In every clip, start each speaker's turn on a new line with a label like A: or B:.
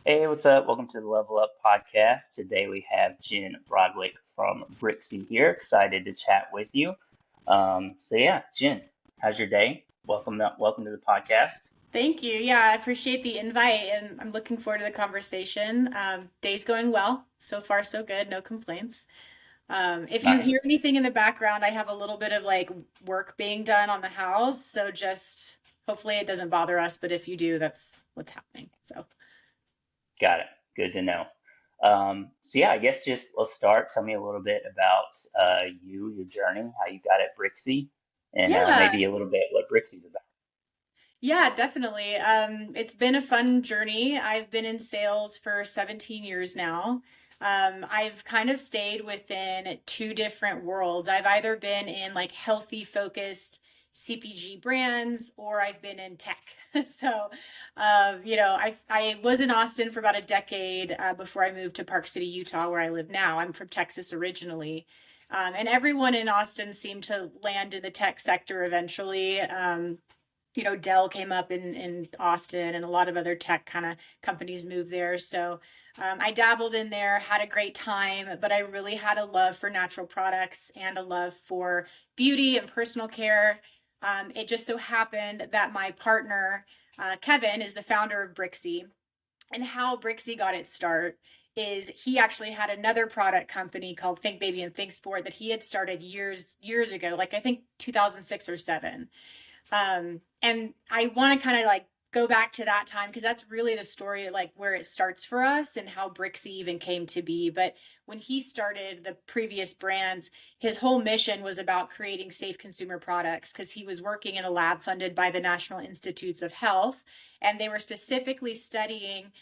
A: Hey, what's up? Welcome to the Level Up podcast. Today we have Jenn Brodwick from Brixy here. Excited to chat with you. So Jenn, how's your day? Welcome to the podcast.
B: Thank you. Yeah, I appreciate the invite and I'm looking forward to the conversation. Day's going well. So far, so good. No complaints. If you
A: Nice.
B: hear anything in the background, I have a little bit of like work being done on the house. So just hopefully it doesn't bother us. But if you do, that's what's happening. So,
A: Got it. Good to know. I guess just let's start. Tell me a little bit about your journey, how you got at Brixy, and
B: yeah,
A: maybe a little bit what Brixy's about.
B: yeah, definitely. It's been a fun journey. I've been in sales for 17 years now. I've kind of stayed within two different worlds. I've either been in like healthy focused CPG brands or I've been in tech. So, I was in Austin for about a decade before I moved to Park City, Utah, where I live now. I'm from Texas originally. And everyone in Austin seemed to land in the tech sector eventually. Dell came up in Austin and a lot of other tech kind of companies moved there. So I dabbled in there, had a great time, but I really had a love for natural products and a love for beauty and personal care. It just so happened that my partner, Kevin, is the founder of Brixy. And how Brixy got its start is he actually had another product company called Think Baby and Think Sport that he had started years ago, like I think 2006 or 7. And I want to kind of like go back to that time because that's really the story, like where it starts for us and how Brixie even came to be. But when he started the previous brands, his whole mission was about creating safe consumer products because he was working in a lab funded by the National Institutes of Health. And they were specifically studying,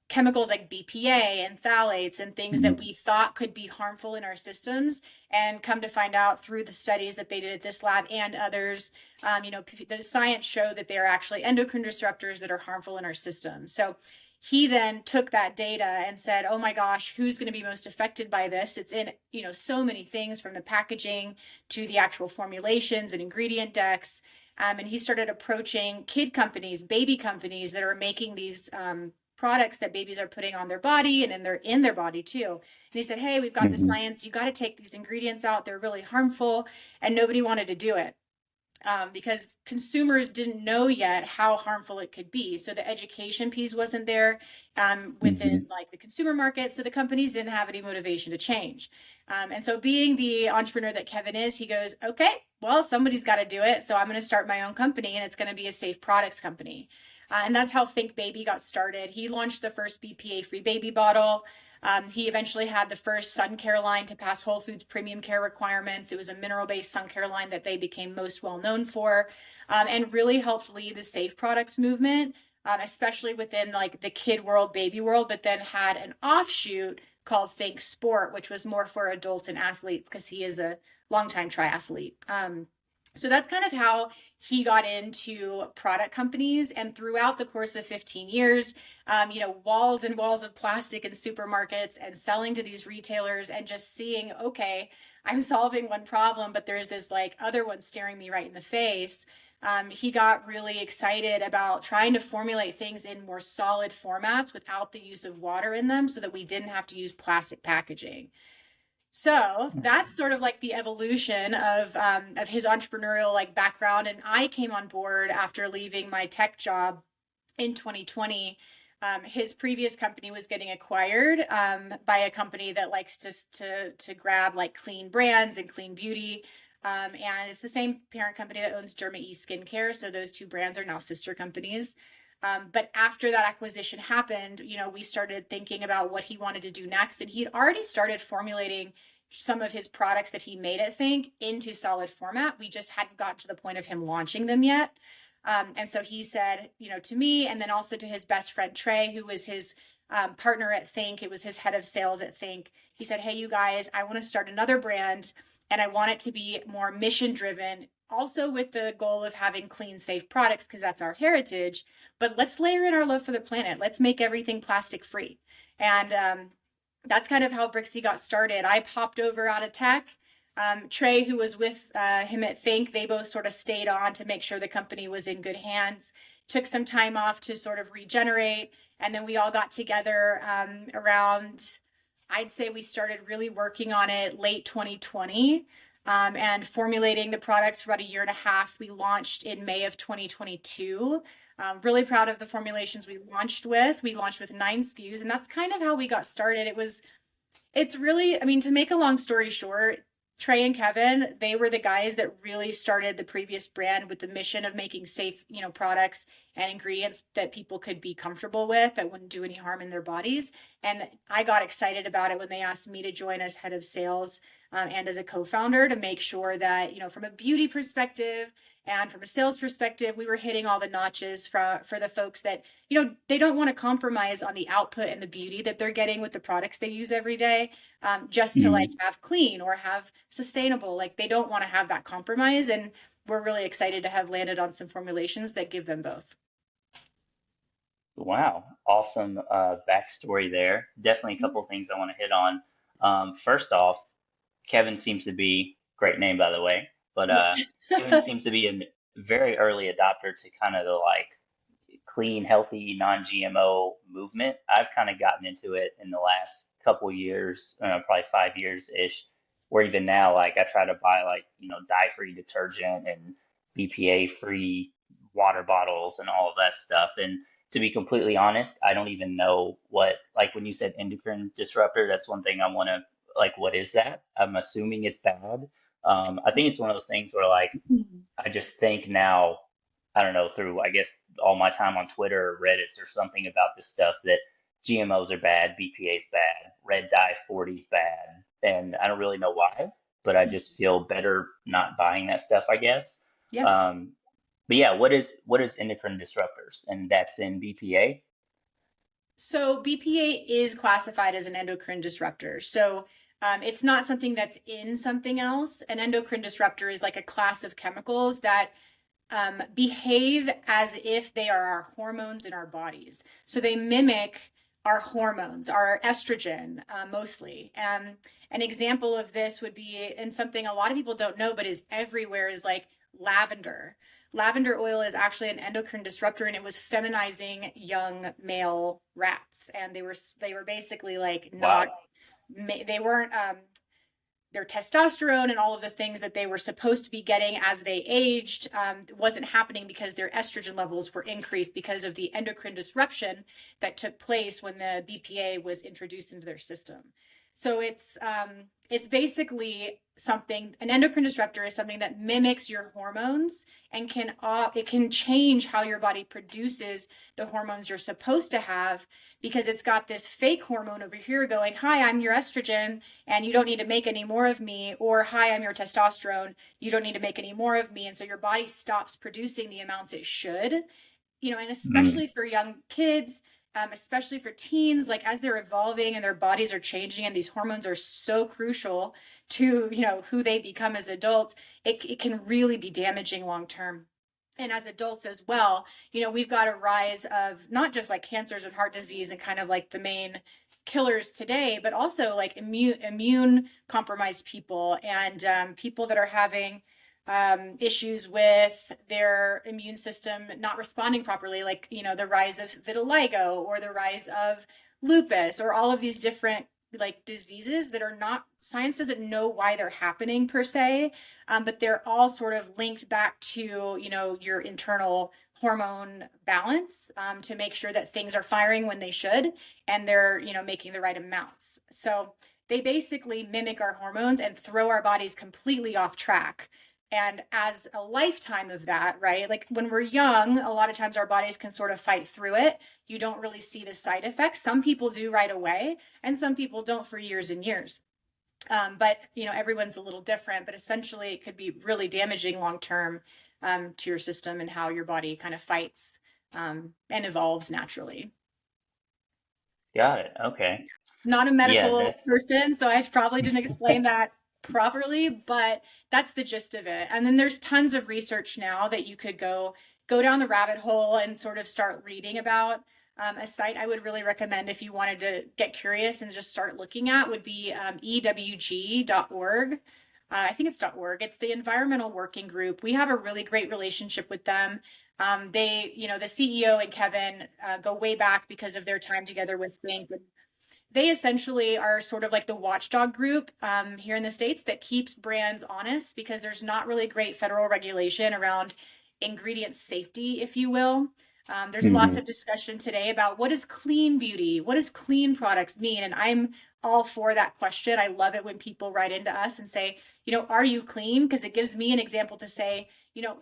B: chemicals like BPA and phthalates and things that
A: Mhm.
B: we thought could be harmful in our systems. And come to find out through the studies that they did at this lab and others, the science showed that they are actually endocrine disruptors that are harmful in our system. So he then took that data and said, "Oh my gosh, who's going to be most affected by this? It's in, so many things from the packaging to the actual formulations and ingredient decks." And he started approaching kid companies, baby companies that are making these products that babies are putting on their body and in their body too. And he said, "Hey, we've got the
A: Mhm.
B: science. You got to take these ingredients out. They're really harmful." And nobody wanted to do it because consumers didn't know yet how harmful it could be. So the education piece wasn't there within
A: Mhm.
B: like the consumer market. So the companies didn't have any motivation to change. And so being the entrepreneur that Kevin is, he goes, "Okay, well, somebody's got to do it. So I'm going to start my own company and it's going to be a safe products company." And that's how Think Baby got started. He launched the first BPA free baby bottle. He eventually had the first sun care line to pass Whole Foods premium care requirements. It was a mineral based sun care line that they became most well known for, and really helped lead the safe products movement, especially within like the kid world, baby world, but then had an offshoot called Think Sport, which was more for adults and athletes because he is a longtime triathlete. So that's kind of how he got into product companies. And throughout the course of 15 years, walls and walls of plastic in supermarkets and selling to these retailers and just seeing, okay, I'm solving one problem, but there's this like other one staring me right in the face. He got really excited about trying to formulate things in more solid formats without the use of water in them so that we didn't have to use plastic packaging. So that's sort of like the evolution of his entrepreneurial like background. And I came on board after leaving my tech job in 2020. His previous company was getting acquired by a company that likes to grab like clean brands and clean beauty. And it's the same parent company that owns Derma E Skincare. So those two brands are now sister companies. But after that acquisition happened, we started thinking about what he wanted to do next. And he'd already started formulating some of his products that he made at Think into solid format. We just hadn't gotten to the point of him launching them yet. And so he said, to me, and then also to his best friend Trey, who was his partner at Think, it was his head of sales at Think. He said, "Hey, you guys, I want to start another brand and I want it to be more mission driven, also with the goal of having clean, safe products because that's our heritage. But let's layer in our love for the planet. Let's make everything plastic free." And that's kind of how Brixie got started. I popped over out of tech. Trey, who was with him at Think, they both sort of stayed on to make sure the company was in good hands. took some time off to sort of regenerate. And then we all got together around, I'd say we started really working on it late 2020 and formulating the products for about 1.5 years. We launched in May of 2022. Really proud of the formulations we launched with. We launched with 9 SKUs, and that's kind of how we got started. It's really, I mean, to make a long story short, Trey and Kevin, they were the guys that really started the previous brand with the mission of making safe, products and ingredients that people could be comfortable with, that wouldn't do any harm in their bodies. And I got excited about it when they asked me to join as head of sales and as a co-founder, to make sure that, from a beauty perspective and from a sales perspective, we were hitting all the notches for the folks that, they don't want to compromise on the output and the beauty that they're getting with the products they use every day, just to like have clean or have sustainable. Like, they don't want to have that compromise. And we're really excited to have landed on some formulations that give them both.
A: Wow, awesome backstory there. Definitely a couple of things I want to hit on. First off, Kevin seems to be, great name by the way, but Kevin seems to be a very early adopter to kind of the like clean, healthy, non-GMO movement. I've kind of gotten into it in the last couple years, probably 5 years ish, where even now, like I try to buy like, dye-free detergent and BPA-free water bottles and all of that stuff. And to be completely honest, I don't even know what, like when you said endocrine disruptor, that's one thing I want to, like, what is that? I'm assuming it's bad. I think it's one of those things where like, I just think now, I don't know, through I guess all my time on Twitter or Reddit or something about this stuff, that GMOs are bad, BPA is bad, red dye 40 is bad, and I don't really know why, but I just feel better not buying that stuff, I guess.
B: Yeah.
A: But yeah, what is endocrine disruptors, and that's in BPA?
B: So BPA is classified as an endocrine disruptor. So it's not something that's in something else. An endocrine disruptor is like a class of chemicals that behave as if they are our hormones in our bodies. So they mimic our hormones, our estrogen mostly. An example of this would be, and something a lot of people don't know, but is everywhere, is like lavender. Lavender oil is actually an endocrine disruptor, and it was feminizing young male rats. And they were basically like not,
A: Wow.
B: they weren't their testosterone and all of the things that they were supposed to be getting as they aged wasn't happening, because their estrogen levels were increased because of the endocrine disruption that took place when the BPA was introduced into their system. So it's basically something, an endocrine disruptor is something that mimics your hormones and it can change how your body produces the hormones you're supposed to have, because it's got this fake hormone over here going, hi, I'm your estrogen and you don't need to make any more of me, or hi, I'm your testosterone, you don't need to make any more of me. And so your body stops producing the amounts it should, and especially for young kids, especially for teens, like as they're evolving and their bodies are changing and these hormones are so crucial to, who they become as adults, it can really be damaging long term. And as adults as well, we've got a rise of not just like cancers and heart disease and kind of like the main killers today, but also like immune compromised people and people that are having issues with their immune system not responding properly, like, the rise of vitiligo or the rise of lupus or all of these different like diseases that are not, science doesn't know why they're happening per se, but they're all sort of linked back to, your internal hormone balance, to make sure that things are firing when they should and they're, making the right amounts. So they basically mimic our hormones and throw our bodies completely off track. And as a lifetime of that, right? Like when we're young, a lot of times our bodies can sort of fight through it. You don't really see the side effects. Some people do right away, and some people don't for years and years. But everyone's a little different. But essentially, it could be really damaging long term to your system and how your body kind of fights and evolves naturally.
A: Got it. Okay.
B: Not a
A: Yeah,
B: medical
A: that's
B: person, so I probably didn't explain that properly, but that's the gist of it. And then there's tons of research now that you could go down the rabbit hole and sort of start reading about. A site I would really recommend if you wanted to get curious and just start looking at would be ewg.org. I think it's .org. It's the Environmental Working Group. We have a really great relationship with them. They, the CEO and Kevin go way back because of their time together with Think. They essentially are sort of like the watchdog group here in the States that keeps brands honest, because there's not really great federal regulation around ingredient safety, if you will. There's lots
A: Hmm.
B: of discussion today about what is clean beauty, what does clean products mean, and I'm all for that question. I love it when people write into us and say, are you clean? Because it gives me an example to say,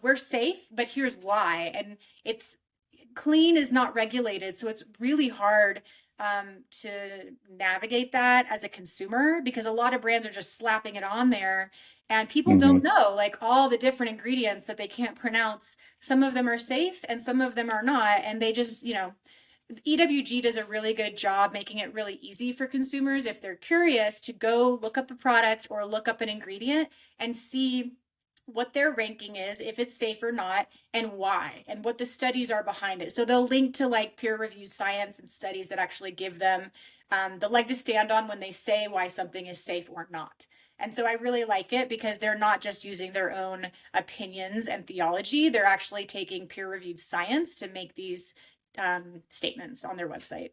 B: we're safe, but here's why. And it's clean is not regulated, so it's really hard to navigate that as a consumer, because a lot of brands are just slapping it on there and people
A: Hmm.
B: don't know like all the different ingredients that they can't pronounce. Some of them are safe and some of them are not, and they just, EWG does a really good job making it really easy for consumers, if they're curious, to go look up a product or look up an ingredient and see what their ranking is, if it's safe or not, and why, and what the studies are behind it. So they'll link to like peer-reviewed science and studies that actually give them the leg to stand on when they say why something is safe or not. And so I really like it because they're not just using their own opinions and theology. They're actually taking peer-reviewed science to make these statements on their website.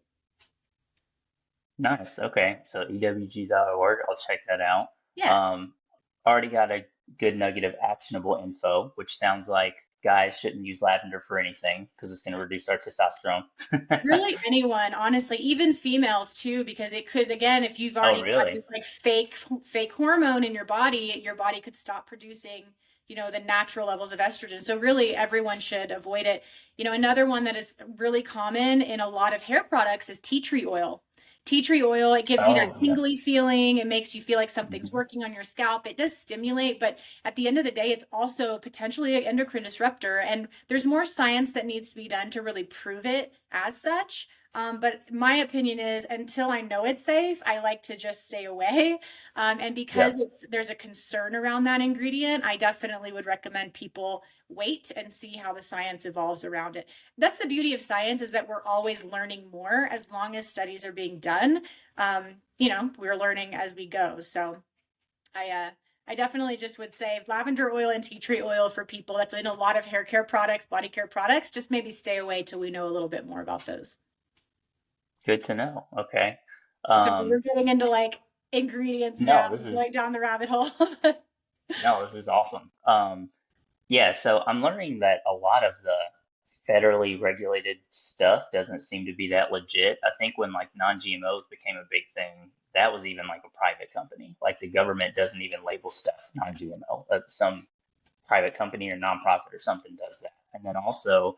A: Nice. Okay. So ewg.org. I'll check that out.
B: Yeah.
A: Um, Already got a good nugget of actionable info, which sounds like guys shouldn't use lavender for anything because it's going to reduce our testosterone.
B: Really anyone, honestly, even females too, because it could, again, if you've
A: Oh,
B: already got
A: really?
B: this like fake hormone in your body could stop producing, the natural levels of estrogen. So really everyone should avoid it. Another one that is really common in a lot of hair products is tea tree oil. Tea tree oil, it gives you that
A: Oh, yeah.
B: tingly feeling. It makes you feel like something's
A: Mhm.
B: working on your scalp. It does stimulate, but at the end of the day, it's also potentially an endocrine disruptor. And there's more science that needs to be done to really prove it as such. But my opinion is, until I know it's safe, I like to just stay away. And
A: Yeah.
B: because there's a concern around that ingredient, I definitely would recommend people wait and see how the science evolves around it. That's the beauty of science, is that we're always learning more as long as studies are being done. We're learning as we go. So I definitely just would say lavender oil and tea tree oil for people. That's in a lot of hair care products, body care products. Just maybe stay away till we know a little bit more about those.
A: Good to know. Okay.
B: So we're
A: Um,
B: getting into like ingredients now,
A: no, this
B: going
A: is
B: down the rabbit hole.
A: no, this is awesome. Yeah, so I'm learning that a lot of the federally regulated stuff doesn't seem to be that legit. I think when like non-GMOs became a big thing, that was even like a private company. Like the government doesn't even label stuff non-GMO. Some private company or nonprofit or something does that. And then also,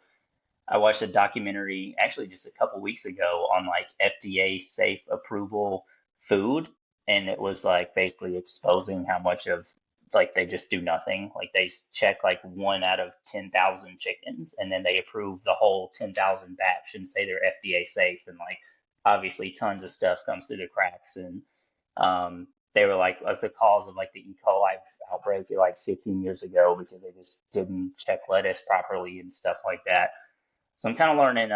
A: I watched a documentary actually just a couple weeks ago on like FDA safe approval food, and it was like basically exposing how much of like they just do nothing. Like they check like one out of 10,000 chickens, and then they approve the whole 10,000 batch and say they're FDA safe. And like obviously tons of stuff comes through the cracks. And they were like the cause of like the E. coli outbreak like 15 years ago because they just didn't check lettuce properly and stuff like that. So I'm kind of learning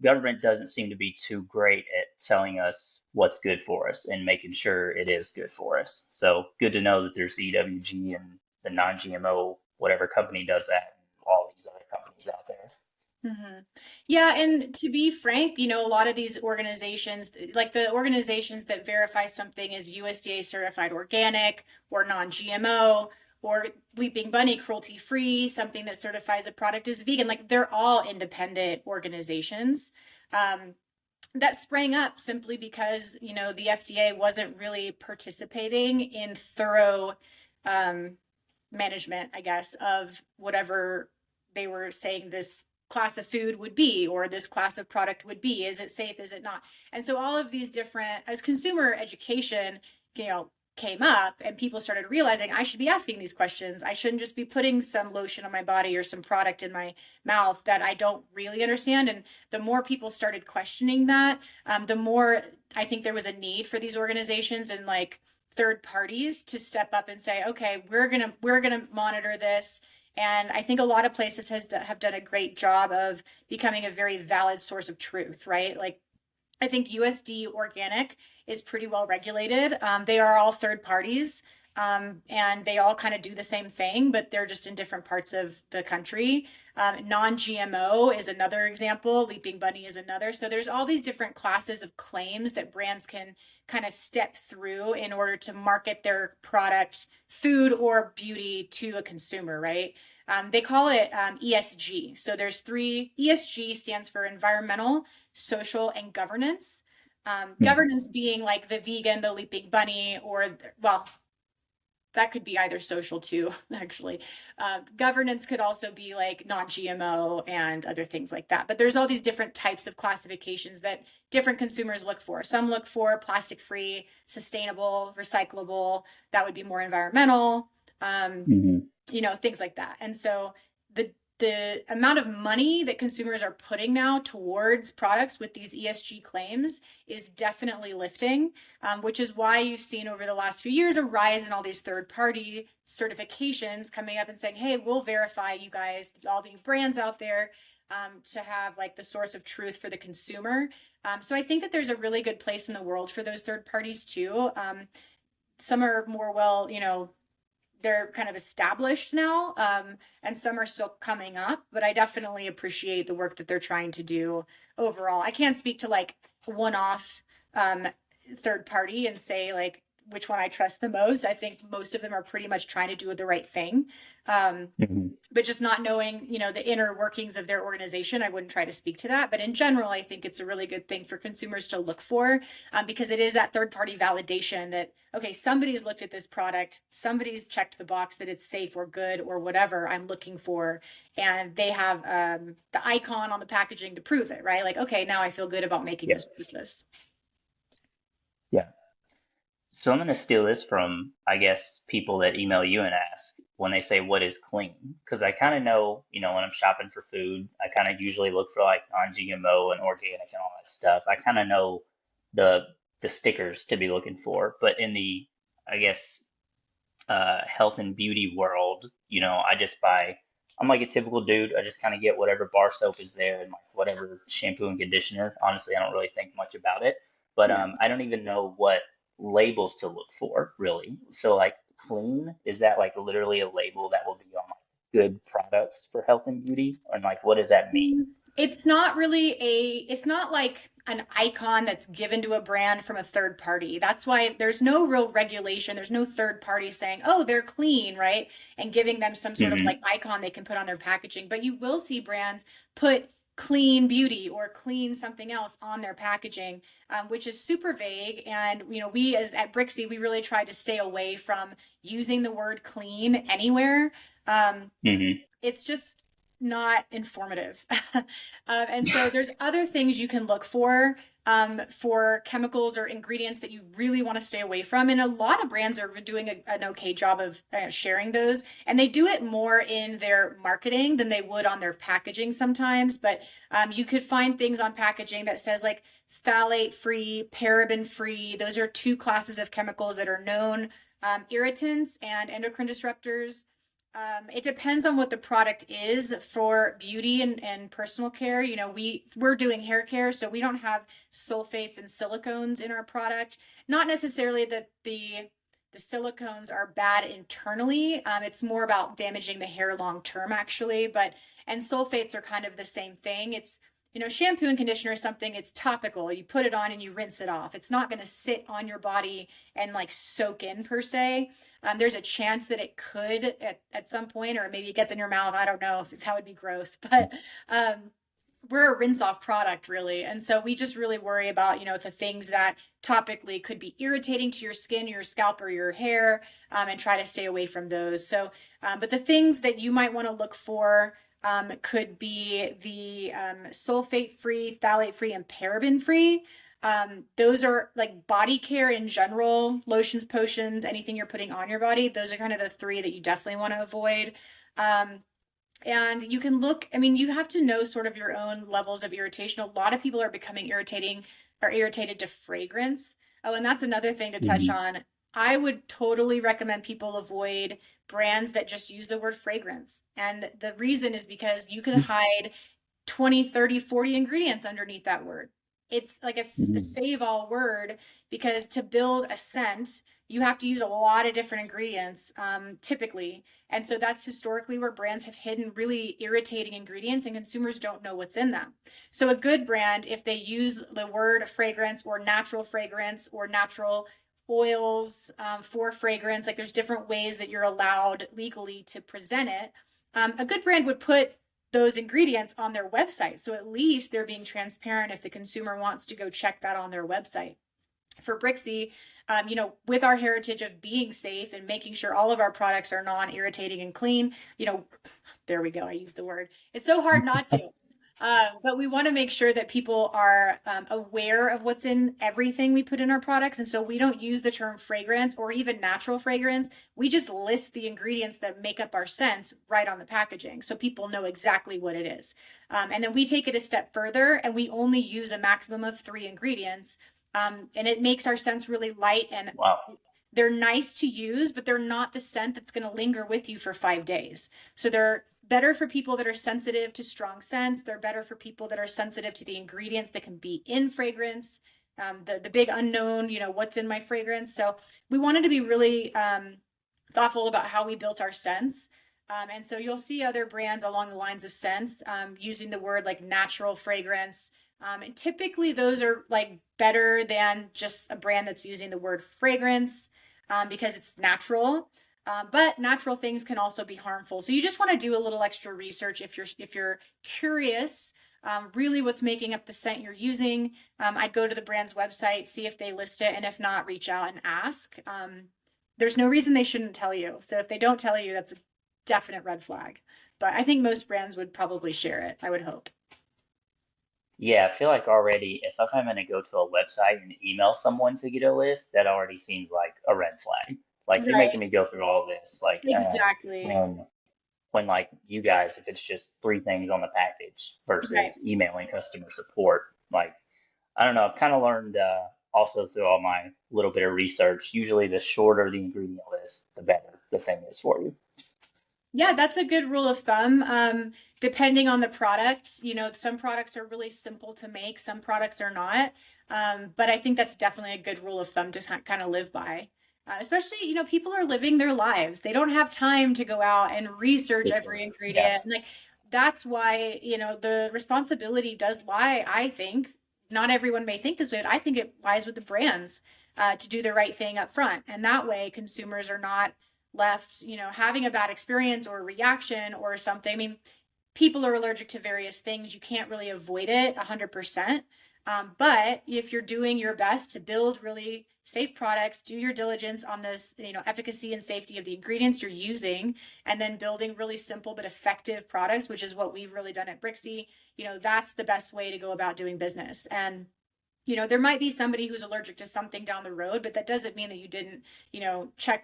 A: government doesn't seem to be too great at telling us what's good for us and making sure it is good for us. So good to know that there's the EWG and the non-GMO whatever company does that and all these other companies out there.
B: Mhm. Yeah, and to be frank, a lot of these organizations, like the organizations that verify something as USDA certified organic or non-GMO, or Leaping Bunny cruelty free, something that certifies a product as vegan, like they're all independent organizations. Um, that sprang up simply because, the FDA wasn't really participating in thorough um, management, I guess, of whatever they were saying this class of food would be, or this class of product would be. Is it safe? Is it not? And so all of these different, as consumer education, came up and people started realizing I should be asking these questions. I shouldn't just be putting some lotion on my body or some product in my mouth that I don't really understand. And the more people started questioning that, the more I think there was a need for these organizations and like third parties to step up and say, okay, we're gonna monitor this. And I think a lot of places have done a great job of becoming a very valid source of truth, right? Like I think USD organic is pretty well regulated. They are all third parties. And they all kind of do the same thing, but they're just in different parts of the country. Non-GMO is another example. Leaping Bunny is another. So there's all these different classes of claims that brands can kind of step through in order to market their product, food or beauty, to a consumer, right? They call it ESG. So there's three. ESG stands for environmental, social, and governance. Governance being like the vegan, the Leaping Bunny, or, well, that could be either social too, actually. Governance could also be like non-GMO and other things like that. But there's all these different types of classifications that different consumers look for. Some look for plastic-free, sustainable, recyclable. That would be more environmental, things like that. And so the amount of money that consumers are putting now towards products with these ESG claims is definitely lifting, which is why you've seen over the last few years a rise in all these third-party certifications coming up and saying, hey, we'll verify you guys, all the brands out there, to have like the source of truth for the consumer. So I think that there's a really good place in the world for those third parties too. Some are more they're kind of established now, and some are still coming up, but I definitely appreciate the work that they're trying to do overall. I can't speak to like one-off third party and say like which one I trust the most. I think most of them are pretty much trying to do the right thing. But just not knowing, the inner workings of their organization, I wouldn't try to speak to that. But in general, I think it's a really good thing for consumers to look for, because it is that third-party validation that, okay, somebody's looked at this product, somebody's checked the box that it's safe or good or whatever I'm looking for, and they have the icon on the packaging to prove it, right? Like, okay, now I feel good about making this purchase.
A: Yeah. So I'm going to steal this from, I guess, people that email you and ask when they say, what is clean? Because I kind of know, when I'm shopping for food, I kind of usually look for like non-GMO and organic and all that stuff. I kind of know the stickers to be looking for. But in the, I guess, health and beauty world, I'm like a typical dude. I just kind of get whatever bar soap is there and like whatever shampoo and conditioner. Honestly, I don't really think much about it. But I don't even know what labels to look for, really. So like clean, is that like literally a label that will be on like good products for health and beauty? And like what does that mean?
B: It's not like an icon that's given to a brand from a third party. That's why there's no real regulation. There's no third party saying, oh, they're clean, right? And giving them some sort of like icon they can put on their packaging. But you will see brands put clean beauty or clean something else on their packaging, which is super vague. And, we at Brixy, we really tried to stay away from using the word clean anywhere. It's just not informative. And so there's other things you can look for chemicals or ingredients that you really want to stay away from. And a lot of brands are doing an okay job of sharing those. And they do it more in their marketing than they would on their packaging sometimes. But you could find things on packaging that says like phthalate free, paraben free. Those are two classes of chemicals that are known irritants and endocrine disruptors. It depends on what the product is. For beauty and personal care, we're doing hair care, so we don't have sulfates and silicones in our product. Not necessarily that the silicones are bad internally. It's more about damaging the hair long term, actually. And sulfates are kind of the same thing. It's shampoo and conditioner is something, it's topical. You put it on and you rinse it off. It's not going to sit on your body and like soak in per se. There's a chance that it could at some point, or maybe it gets in your mouth. I don't know if that would be gross, but we're a rinse off product really. And so we just really worry about, the things that topically could be irritating to your skin, your scalp, or your hair, and try to stay away from those. So, but the things that you might want to look for could be the sulfate-free, phthalate-free, and paraben-free. Those are like body care in general, lotions, potions, anything you're putting on your body. Those are kind of the three that you definitely want to avoid. And you can look, you have to know sort of your own levels of irritation. A lot of people are becoming irritated to fragrance. Oh, and that's another thing to touch on. I would totally recommend people avoid brands that just use the word fragrance. And the reason is because you can hide 20, 30, 40 ingredients underneath that word. It's like a save all word, because to build a scent, you have to use a lot of different ingredients, typically. And so that's historically where brands have hidden really irritating ingredients and consumers don't know what's in them. So a good brand, if they use the word fragrance or natural oils, for fragrance, like there's different ways that you're allowed legally to present it. A good brand would put those ingredients on their website. So at least they're being transparent if the consumer wants to go check that on their website. For Brixy, with our heritage of being safe and making sure all of our products are non-irritating and clean, there we go. I used the word. It's so hard not to. But we want to make sure that people are aware of what's in everything we put in our products. And so we don't use the term fragrance or even natural fragrance. We just list the ingredients that make up our scents right on the packaging so people know exactly what it is. And then we take it a step further and we only use a maximum of 3 ingredients. And it makes our scents really light and
A: Wow.
B: they're nice to use, but they're not the scent that's going to linger with you for 5 days. So they're better for people that are sensitive to strong scents. They're better for people that are sensitive to the ingredients that can be in fragrance. The big unknown, what's in my fragrance. So we wanted to be really thoughtful about how we built our scents. And so you'll see other brands along the lines of scents using the word like natural fragrance. And typically those are like better than just a brand that's using the word fragrance because it's natural. But natural things can also be harmful. So you just want to do a little extra research if you're curious, really what's making up the scent you're using. I'd go to the brand's website, see if they list it, and if not, reach out and ask. There's no reason they shouldn't tell you. So if they don't tell you, that's a definite red flag. But I think most brands would probably share it, I would hope.
A: Yeah, I feel like already if I'm going to go to a website and email someone to get a list, that already seems like a red flag. Like you're making
B: Right.
A: me go through all this, like
B: Exactly.
A: when like you guys, if it's just 3 things on the package
B: Right.
A: versus emailing customer support, like I don't know, I've kind of learned also through all my little bit of research, usually the shorter the ingredient list, the better the thing is for you.
B: Yeah, that's a good rule of thumb. Depending on the product, some products are really simple to make, some products are not. But I think that's definitely a good rule of thumb to kind of live by. Especially, people are living their lives. They don't have time to go out and research
A: For
B: every
A: sure. Yeah.
B: ingredient. And like that's why, the responsibility does lie, I think. Not everyone may think this way, but I think it lies with the brands to do the right thing up front. And that way consumers are not left, having a bad experience or reaction or something. I mean, people are allergic to various things. You can't really avoid it 100%. But if you're doing your best to build really safe products, do your diligence on this, efficacy and safety of the ingredients you're using, and then building really simple but effective products, which is what we've really done at Brixy, that's the best way to go about doing business. And there might be somebody who's allergic to something down the road, but that doesn't mean that you didn't,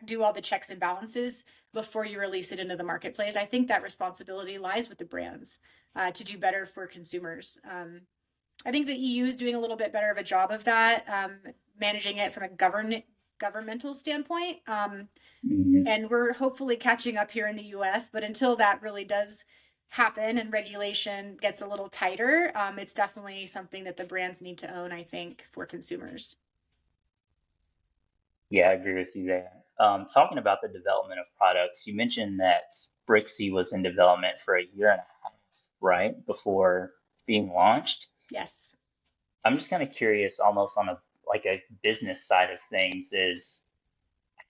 B: do all the checks and balances before you release it into the marketplace. I think that responsibility lies with the brands to do better for consumers. I think the EU is doing a little bit better of a job of that, managing it from a governmental standpoint.
A: Hmm.
B: And we're hopefully catching up here in the US, but until that really does happen and regulation gets a little tighter, it's definitely something that the brands need to own, I think, for consumers.
A: Yeah, I agree with you there. Talking about the development of products, you mentioned that Brixie was in development for a year and a half, right, before being launched.
B: Yes.
A: I'm just kind of curious, almost on a like a business side of things, is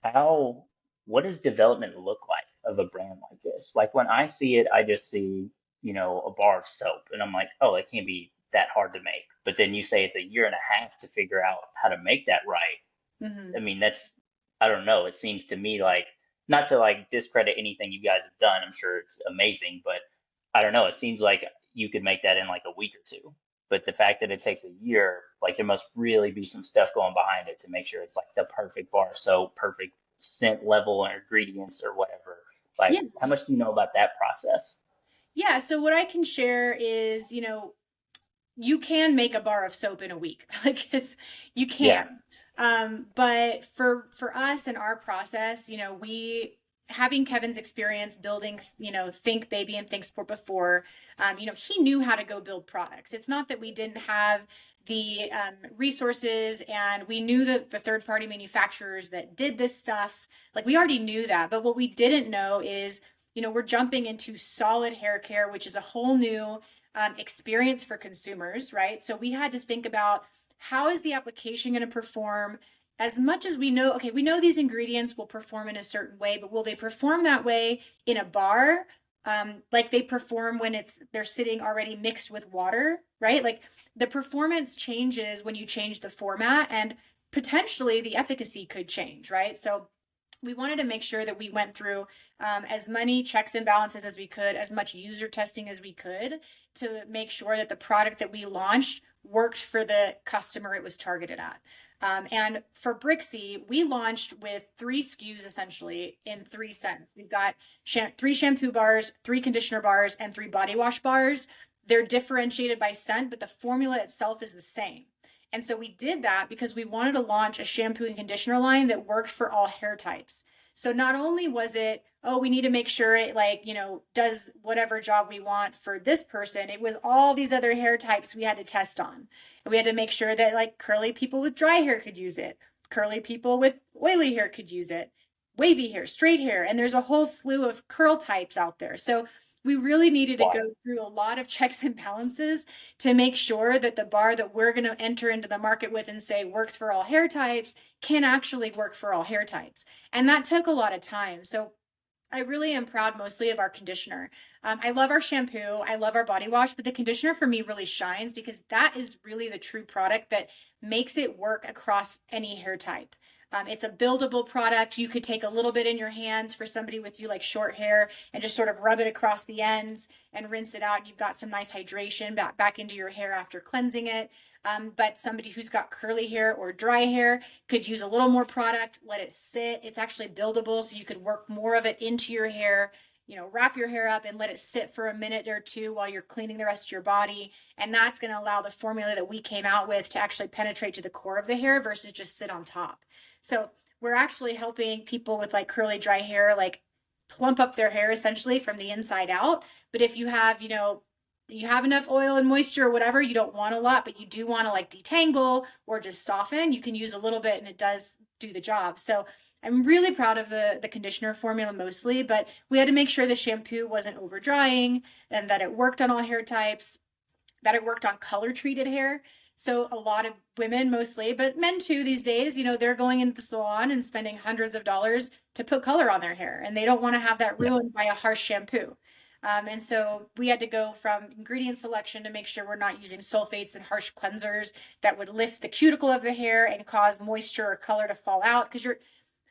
A: how what does development look like of a brand like this? Like when I see it, I just see, a bar of soap, and I'm like, oh, it can't be that hard to make. But then you say it's a year and a half to figure out how to make that right. I
B: Hmm.
A: mean, I don't know. It seems to me like, not to like discredit anything you guys have done. I'm sure it's amazing, but I don't know. It seems like you could make that in like a week or two. But the fact that it takes a year, like there must really be some stuff going behind it to make sure it's like the perfect bar soap, perfect scent level or ingredients or whatever. Like,
B: Yeah.
A: how much do you know about that process?
B: Yeah. So what I can share is, you can make a bar of soap in a week. Like you
A: Yeah.
B: can. But for us and our process, we having Kevin's experience building, Think Baby and Think Sport before, he knew how to go build products. It's not that we didn't have the resources, and we knew that the third party manufacturers that did this stuff, like we already knew that. But what we didn't know is, we're jumping into solid hair care, which is a whole new experience for consumers, right? So we had to think about, how is the application going to perform? As much as we know, okay, we know these ingredients will perform in a certain way, but will they perform that way in a bar? Like they perform when they're sitting already mixed with water, right? Like the performance changes when you change the format, and potentially the efficacy could change, right? So we wanted to make sure that we went through as many checks and balances as we could, as much user testing as we could, to make sure that the product that we launched worked for the customer it was targeted at. And for Brixy, we launched with 3 SKUs essentially in 3 scents. We've got 3 shampoo bars, 3 conditioner bars, and 3 body wash bars. They're differentiated by scent, but the formula itself is the same. And so we did that because we wanted to launch a shampoo and conditioner line that worked for all hair types. So not only was it, oh, we need to make sure it does whatever job we want for this person, it was all these other hair types we had to test on. And we had to make sure that like curly people with dry hair could use it, curly people with oily hair could use it, wavy hair, straight hair, and there's a whole slew of curl types out there. So we really needed to go through a lot of checks and balances to make sure that the bar that we're going to enter into the market with and say works for all hair types can actually work for all hair types. And that took a lot of time. So I really am proud mostly of our conditioner. I love our shampoo. I love our body wash, but the conditioner for me really shines because that is really the true product that makes it work across any hair type. It's a buildable product. You could take a little bit in your hands for somebody with short hair and just sort of rub it across the ends and rinse it out. You've got some nice hydration back into your hair after cleansing it. But somebody who's got curly hair or dry hair could use a little more product, let it sit. It's actually buildable, so you could work more of it into your hair, wrap your hair up and let it sit for a minute or two while you're cleaning the rest of your body. And that's going to allow the formula that we came out with to actually penetrate to the core of the hair versus just sit on top. So we're actually helping people with curly dry hair, plump up their hair essentially from the inside out. But if you have, you have enough oil and moisture or whatever, you don't want a lot, but you do want to detangle or just soften, you can use a little bit and it does do the job. So I'm really proud of the conditioner formula mostly, but we had to make sure the shampoo wasn't over drying and that it worked on all hair types, that it worked on color treated hair. So a lot of women mostly, but men too these days, they're going into the salon and spending hundreds of dollars to put color on their hair, and they don't want to have that ruined by a harsh shampoo. And so we had to go from ingredient selection to make sure we're not using sulfates and harsh cleansers that would lift the cuticle of the hair and cause moisture or color to fall out. Because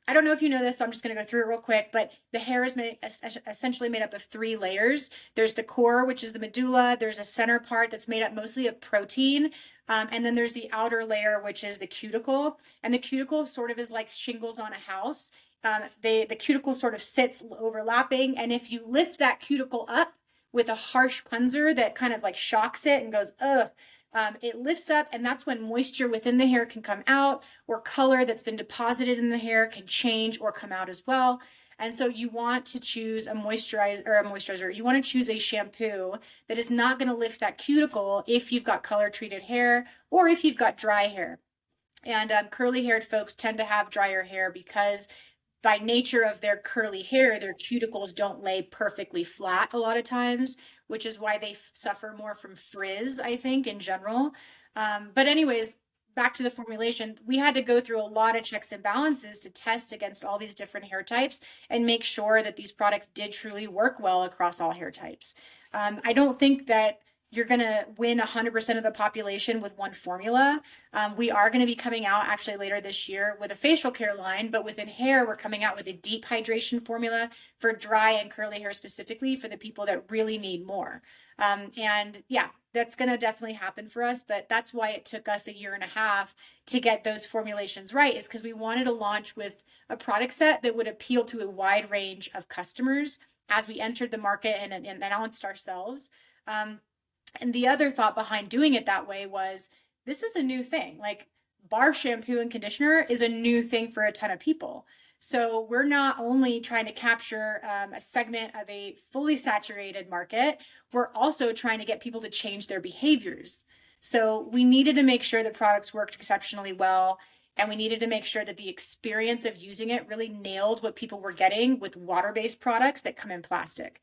B: I don't know if you know this, so I'm just going to go through it real quick, but the hair is essentially made up of 3 layers. There's the core, which is the medulla. There's a center part that's made up mostly of protein. And then there's the outer layer, which is the cuticle. And the cuticle sort of is like shingles on a house. The cuticle sort of sits overlapping. And if you lift that cuticle up with a harsh cleanser that kind of shocks it and goes, ugh, it lifts up, and that's when moisture within the hair can come out, or color that's been deposited in the hair can change or come out as well. And so you want to choose a moisturizer. You want to choose a shampoo that is not going to lift that cuticle if you've got color treated hair or if you've got dry hair. And curly haired folks tend to have drier hair because by nature of their curly hair, their cuticles don't lay perfectly flat a lot of times, which is why they suffer more from frizz, I think, in general. But anyways, back to the formulation, we had to go through a lot of checks and balances to test against all these different hair types and make sure that these products did truly work well across all hair types. I don't think that you're going to win 100% of the population with one formula. We are going to be coming out actually later this year with a facial care line, but within hair, we're coming out with a deep hydration formula for dry and curly hair specifically for the people that really need more. And yeah, that's going to definitely happen for us, but that's why it took us a year and a half to get those formulations right, is because we wanted to launch with a product set that would appeal to a wide range of customers as we entered the market and announced ourselves. And the other thought behind doing it that way was, this is a new thing. Bar shampoo and conditioner is a new thing for a ton of people. So we're not only trying to capture a segment of a fully saturated market, we're also trying to get people to change their behaviors. So we needed to make sure the products worked exceptionally well, and we needed to make sure that the experience of using it really nailed what people were getting with water-based products that come in plastic.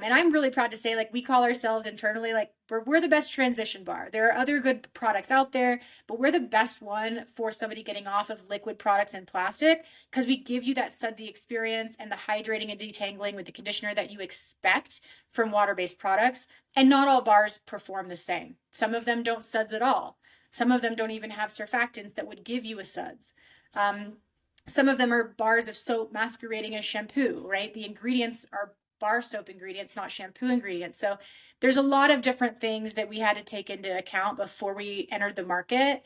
B: And I'm really proud to say, like, we call ourselves internally, like, we're the best transition bar. There are other good products out there, but we're the best one for somebody getting off of liquid products and plastic, because we give you that sudsy experience and the hydrating and detangling with the conditioner that you expect from water-based products. And not all bars perform the same. Some of them don't suds at all. Some of them don't even have surfactants that would give you a suds. Some of them are bars of soap masquerading as shampoo, right? The ingredients are bar soap ingredients, not shampoo ingredients. So there's a lot of different things that we had to take into account before we entered the market,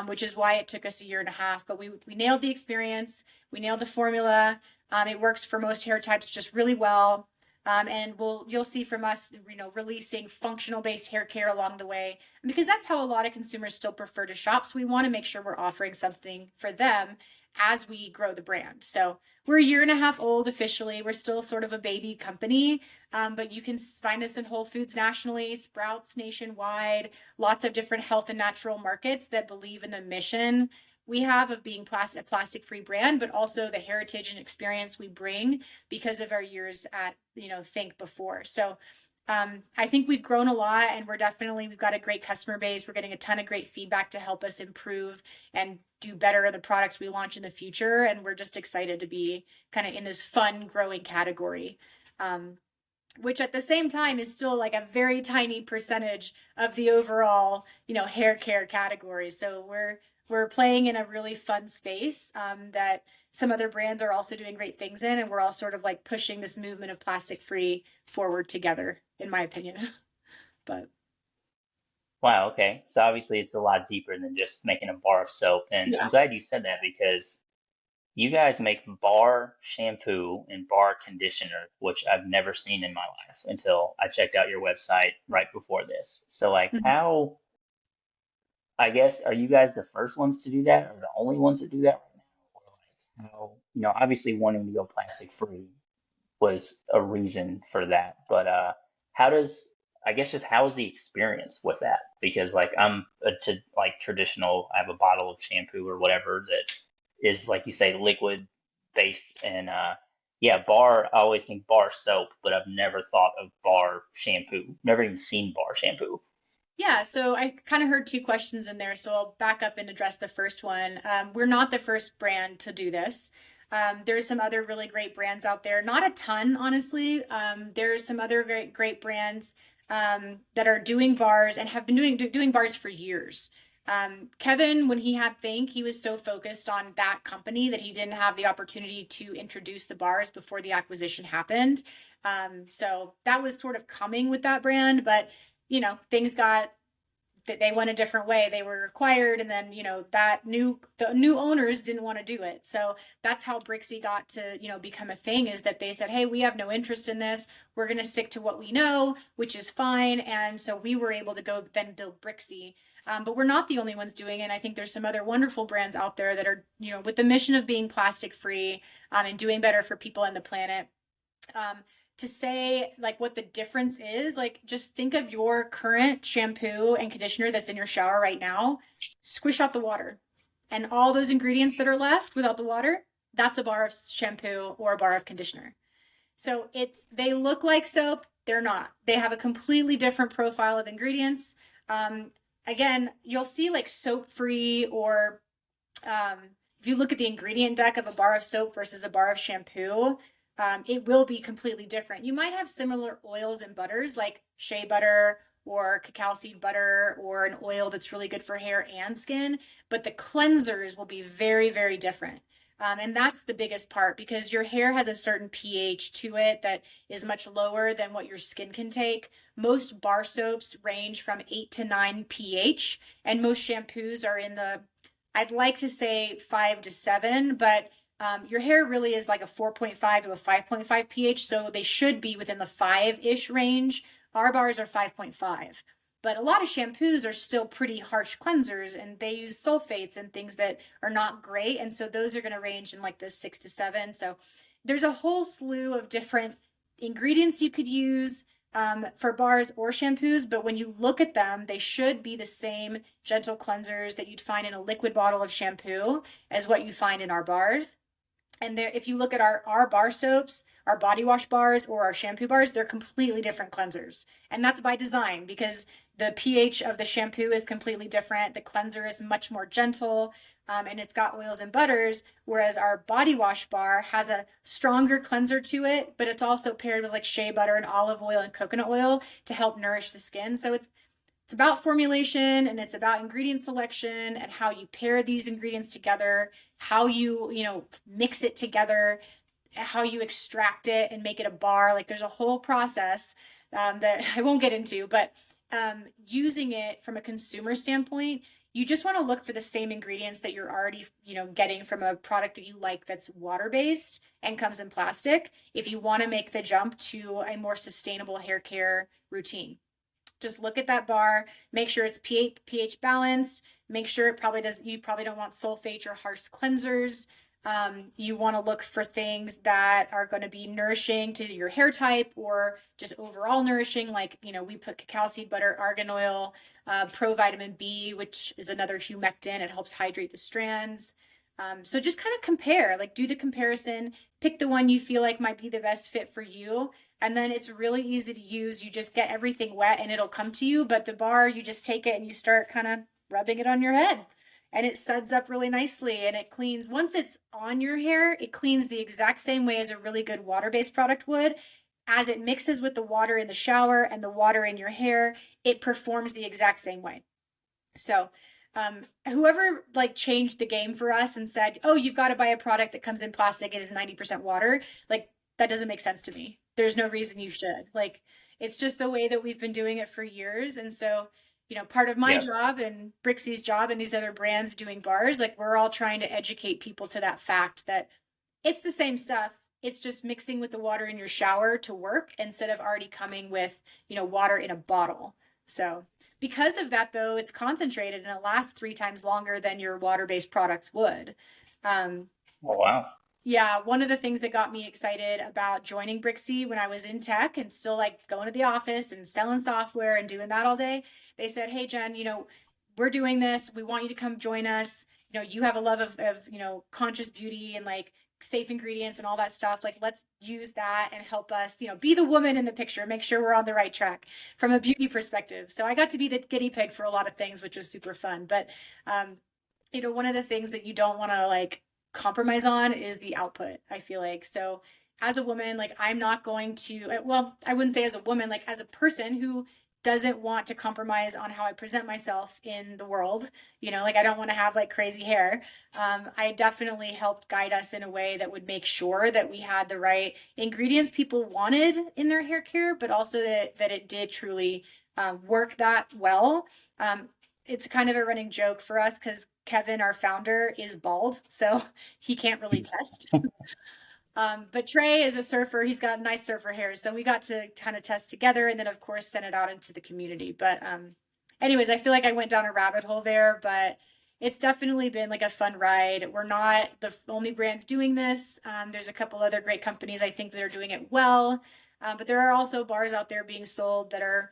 B: which is why it took us a year and a half. But we nailed the experience, we nailed the formula. It works for most hair types just really well. And you'll see from us, releasing functional based hair care along the way, because that's how a lot of consumers still prefer to shop. So we want to make sure we're offering something for them as we grow the brand. So we're a year and a half old officially. We're still sort of a baby company, but you can find us in Whole Foods nationally, Sprouts nationwide, lots of different health and natural markets that believe in the mission we have of being a plastic-free brand, but also the heritage and experience we bring because of our years at, Think before. So I think we've grown a lot, and we've got a great customer base. We're getting a ton of great feedback to help us improve and do better at the products we launch in the future. And we're just excited to be kind of in this fun, growing category, which at the same time is still like a very tiny percentage of the overall, hair care category. So we're playing in a really fun space that some other brands are also doing great things in, and we're all sort of like pushing this movement of plastic free forward together, in my opinion. But
A: Wow, okay. So obviously it's a lot deeper than just making a bar of soap. And I'm
B: yeah.
A: glad you said that because you guys make bar shampoo and bar conditioner, which I've never seen in my life until I checked out your website right before this. So like
B: Mhm.
A: how, I guess, are you guys the first ones to do that or the only ones to do that right now? Or like how, obviously wanting to go plastic free was a reason for that. But how does I guess just how is the experience with that? Because like I'm a like traditional, I have a bottle of shampoo or whatever that is like you say liquid based and yeah, bar. I always think bar soap, but I've never thought of bar shampoo. Never even seen bar shampoo.
B: Yeah, so I kind of heard two questions in there, so I'll back up and address the first one. We're not the first brand to do this. There's some other really great brands out there, not a ton, honestly. There's some other great brands that are doing bars and have been doing bars for years. Kevin, when he had Think, he was so focused on that company that he didn't have the opportunity to introduce the bars before the acquisition happened. So that was sort of coming with that brand, but things got that they went a different way. They were required, and then the new owners didn't want to do it. So that's how Brixy got to become a thing. Is that they said, hey, we have no interest in this. We're going to stick to what we know, which is fine. And so we were able to go then build Brixy. But we're not the only ones doing it. I think there's some other wonderful brands out there that are with the mission of being plastic free and doing better for people and the planet. Um, to say like what the difference is, like just think of your current shampoo and conditioner that's in your shower right now, squish out the water, and all those ingredients that are left without the water, that's a bar of shampoo or a bar of conditioner. So they look like soap, they're not. They have a completely different profile of ingredients. Um, Again, you'll see like soap free or um, if you look at the ingredient deck of a bar of soap versus a bar of shampoo, it will be completely different. You might have similar oils and butters like shea butter or cacao seed butter or an oil that's really good for hair and skin, but the cleansers will be very, very different. And that's the biggest part because your hair has a certain pH to it that is much lower than what your skin can take. Most bar soaps range from 8 to 9 pH, and most shampoos are in the I'd like to say 5 to 7, but your hair really is like a 4.5 to a 5.5 pH, so they should be within the 5-ish range. Our bars are 5.5. But a lot of shampoos are still pretty harsh cleansers, and they use sulfates and things that are not great. And so those are going to range in like the 6 to 7. So there's a whole slew of different ingredients you could use for bars or shampoos. But when you look at them, they should be the same gentle cleansers that you'd find in a liquid bottle of shampoo as what you find in our bars. And there, if you look at our bar soaps, our body wash bars, or our shampoo bars, they're completely different cleansers. And that's by design, because the pH of the shampoo is completely different. The cleanser is much more gentle, and it's got oils and butters, whereas our body wash bar has a stronger cleanser to it, but it's also paired with like shea butter and olive oil and coconut oil to help nourish the skin. So it's about formulation, and it's about ingredient selection and how you pair these ingredients together, how you mix it together, how you extract it and make it a bar. Like there's a whole process that I won't get into, but using it from a consumer standpoint, you just want to look for the same ingredients that you're already getting from a product that you like that's water-based and comes in plastic, if you want to make the jump to a more sustainable hair care routine. Just look at that bar, make sure it's pH balanced, make sure you probably don't want sulfates or harsh cleansers. You want to look for things that are going to be nourishing to your hair type, or just overall nourishing. Like, we put cacao seed butter, argan oil, provitamin B, which is another humectant. It helps hydrate the strands. So just kind of compare, like do the comparison, pick the one you feel like might be the best fit for you. And then it's really easy to use. You just get everything wet and it'll come to you. But the bar, you just take it and you start kind of rubbing it on your head, and it suds up really nicely, and it cleans. Once it's on your hair, it cleans the exact same way as a really good water-based product would. As it mixes with the water in the shower and the water in your hair, it performs the exact same way. So whoever like changed the game for us and said, oh, you've got to buy a product that comes in plastic, it is 90% water, like that doesn't make sense to me. There's no reason you should. Like, it's just the way that we've been doing it for years. And so, part of my job and Brixy's job and these other brands doing bars, like we're all trying to educate people to that fact that it's the same stuff. It's just mixing with the water in your shower to work instead of already coming with, water in a bottle. So because of that, though, it's concentrated and it lasts 3 times longer than your water-based products would.
A: Oh, wow.
B: Yeah, one of the things that got me excited about joining Brixy when I was in tech and still like going to the office and selling software and doing that all day, they said, hey, Jen, we're doing this. We want you to come join us. You have a love of conscious beauty and like safe ingredients and all that stuff. Like, let's use that and help us, be the woman in the picture, make sure we're on the right track from a beauty perspective. So I got to be the guinea pig for a lot of things, which was super fun. But, one of the things that you don't want to like compromise on is the output, I feel like. So as a woman, like I'm not going to, well, I wouldn't say as a woman, like as a person who doesn't want to compromise on how I present myself in the world, like I don't want to have like crazy hair. I definitely helped guide us in a way that would make sure that we had the right ingredients people wanted in their hair care, but also that it did truly work that well. It's kind of a running joke for us because Kevin, our founder, is bald, so he can't really test. But Trey is a surfer. He's got nice surfer hair. So we got to kind of test together and then, of course, send it out into the community. But anyways, I feel like I went down a rabbit hole there, but it's definitely been like a fun ride. We're not the only brands doing this. There's a couple other great companies, I think, that are doing it well. But there are also bars out there being sold that are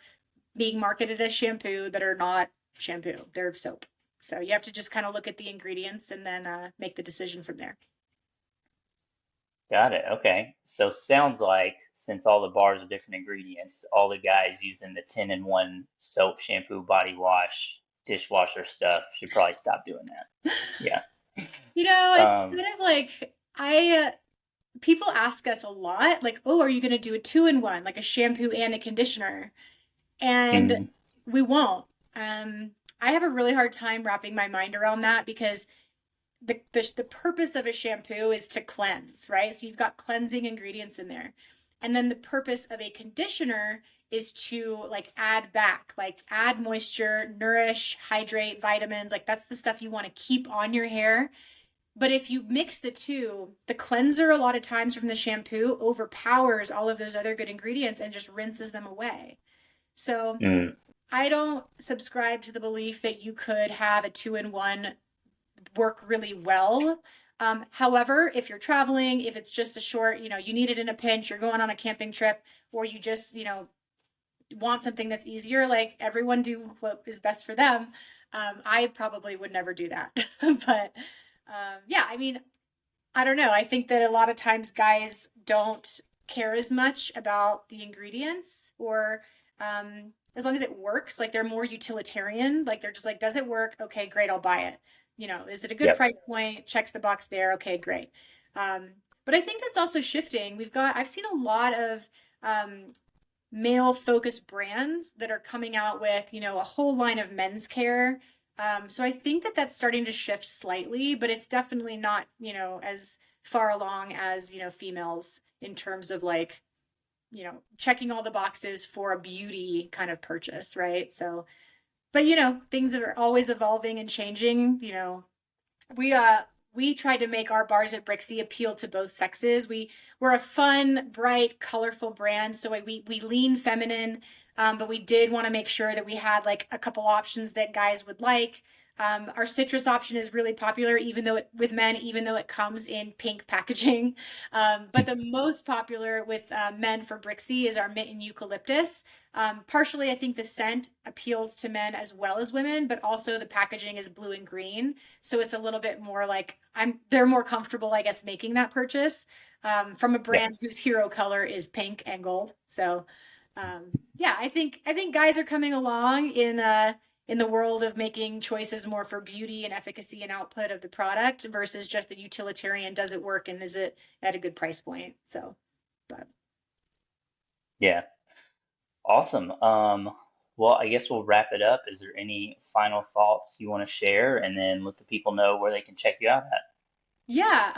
B: being marketed as shampoo that are not shampoo. They're soap. So you have to just kind of look at the ingredients and then make the decision from there.
A: Got it. Okay. So sounds like since all the bars are different ingredients, all the guys using the 10-in-1 soap, shampoo, body wash, dishwasher stuff should probably stop doing that. Yeah.
B: It's kind of like people ask us a lot, like, oh, are you going to do a 2-in-1, like a shampoo and a conditioner? And we won't. I have a really hard time wrapping my mind around that because the purpose of a shampoo is to cleanse, right? So you've got cleansing ingredients in there. And then the purpose of a conditioner is to like add back, like add moisture, nourish, hydrate, vitamins. Like that's the stuff you want to keep on your hair. But if you mix the two, the cleanser a lot of times from the shampoo overpowers all of those other good ingredients and just rinses them away. So I don't subscribe to the belief that you could have a 2-in-1 work really well. However, if you're traveling, if it's just a short, you need it in a pinch, you're going on a camping trip, or you just, want something that's easier, like everyone do what is best for them. I probably would never do that. But yeah, I mean, I don't know. I think that a lot of times guys don't care as much about the ingredients or as long as it works, like they're more utilitarian. Like they're just like, does it work? Okay, great, I'll buy it. Is it a good
A: Yep.
B: price point? Checks the box there. Okay, great. Um, but I think that's also shifting. I've seen a lot of um, male focused brands that are coming out with, a whole line of men's care. So I think that that's starting to shift slightly, but it's definitely not, as far along as, females in terms of like, checking all the boxes for a beauty kind of purchase, right? So, but things are always evolving and changing. We tried to make our bars at Brixy appeal to both sexes. We're a fun, bright, colorful brand, so we lean feminine, but we did want to make sure that we had like a couple options that guys would like. Our citrus option is really popular, with men, even though it comes in pink packaging. But the most popular with men for Brixy is our mint and eucalyptus. Partially, I think the scent appeals to men as well as women, but also the packaging is blue and green. So it's a little bit more like they're more comfortable, I guess, making that purchase from a
A: Yep.
B: brand whose hero color is pink and gold. So yeah, I think guys are coming along in the world of making choices more for beauty and efficacy and output of the product versus just the utilitarian. Does it work and is it at a good price point? So, but
A: Yeah. Awesome. Well, I guess we'll wrap it up. Is there any final thoughts you want to share, and then let the people know where they can check you out at?
B: yeah,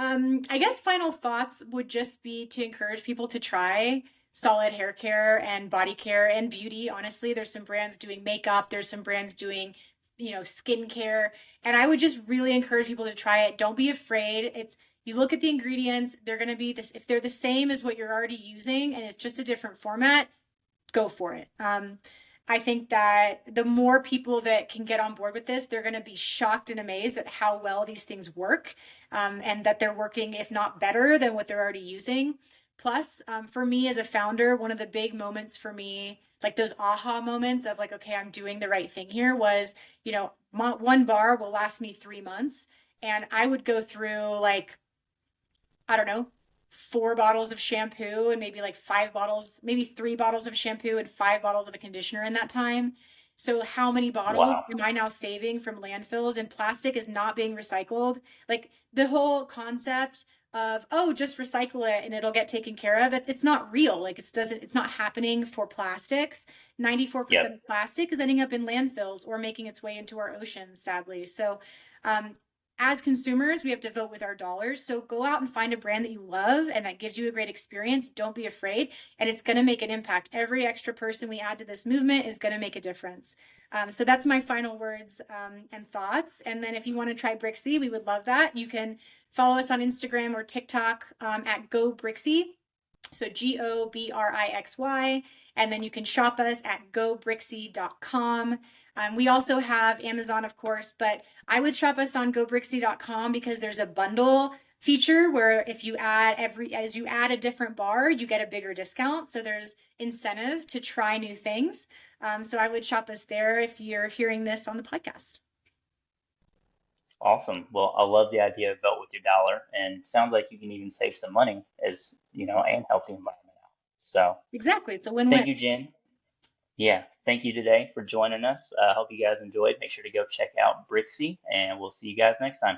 B: I guess final thoughts would just be to encourage people to try solid hair care and body care and beauty. Honestly, there's some brands doing makeup, there's some brands doing, skincare, and I would just really encourage people to try it. Don't be afraid. You look at the ingredients, they're going to be this if they're the same as what you're already using and it's just a different format, go for it. I think that the more people that can get on board with this, they're going to be shocked and amazed at how well these things work, and that they're working, if not better, than what they're already using. Plus, for me as a founder, one of the big moments for me, like those aha moments of like, okay, I'm doing the right thing here, was, one bar will last me 3 months. And I would go through like, I don't know, 4 bottles of shampoo and maybe like 5 bottles, maybe 3 bottles of shampoo and 5 bottles of a conditioner in that time. So how many bottles
A: Wow.
B: am I now saving from landfills? And plastic is not being recycled. Like the whole concept of, oh, just recycle it and it'll get taken care of. It's not real. Like it's not happening for plastics. 94%
A: Yep.
B: of plastic is ending up in landfills or making its way into our oceans, sadly. So um, as consumers, we have to vote with our dollars. So go out and find a brand that you love and that gives you a great experience. Don't be afraid, and it's going to make an impact. Every extra person we add to this movement is going to make a difference. So that's my final words and thoughts. And then if you want to try Brixy, we would love that. You can follow us on Instagram or TikTok at GoBrixy. So GoBrixy. And then you can shop us at GoBrixy.com. We also have Amazon, of course, but I would shop us on GoBrixy.com because there's a bundle feature where if you as you add a different bar, you get a bigger discount. So there's incentive to try new things. So I would shop us there if you're hearing this on the podcast.
A: Awesome. Well, I love the idea of vote with your dollar, and sounds like you can even save some money and help the environment out. So,
B: Exactly. It's a
A: thank
B: win-win.
A: you, Jen. Yeah, thank you today for joining us. I hope you guys enjoyed. Make sure to go check out Brixy, and we'll see you guys next time.